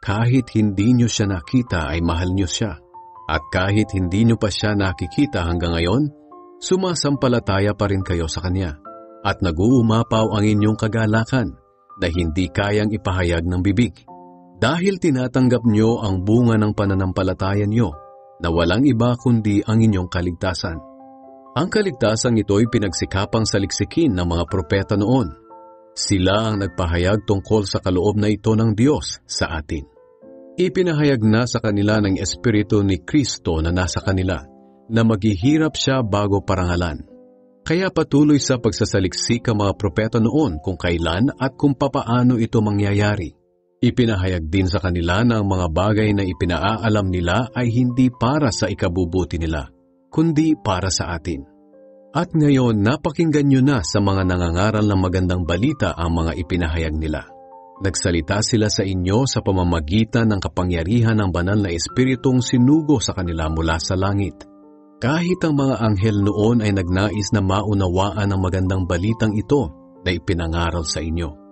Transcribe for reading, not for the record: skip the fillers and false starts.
kahit hindi nyo siya nakita ay mahal nyo siya. At kahit hindi nyo pa siya nakikita hanggang ngayon, sumasampalataya pa rin kayo sa Kanya. At nag-uumapaw ang inyong kagalakan na hindi kayang ipahayag ng bibig. Dahil tinatanggap nyo ang bunga ng pananampalataya nyo na walang iba kundi ang inyong kaligtasan. Ang kaligtasang ito ay pinagsikapang saliksikin ng mga propeta noon. Sila ang nagpahayag tungkol sa kaloob na ito ng Diyos sa atin. Ipinahayag na sa kanila ng Espiritu ni Kristo na nasa kanila na maghihirap siya bago parangalan. Kaya patuloy sa pagsasaliksik ang mga propeta noon kung kailan at kung papaano ito mangyayari. Ipinahayag din sa kanila na ang mga bagay na ipinaalam nila ay hindi para sa ikabubuti nila, kundi para sa atin. At ngayon napakinggan nyo na sa mga nangangaral ng magandang balita ang mga ipinahayag nila. Nagsalita sila sa inyo sa pamamagitan ng kapangyarihan ng banal na Espiritong sinugo sa kanila mula sa langit. Kahit ang mga anghel noon ay nagnais na maunawaan ang magandang balitang ito na ipinangaral sa inyo.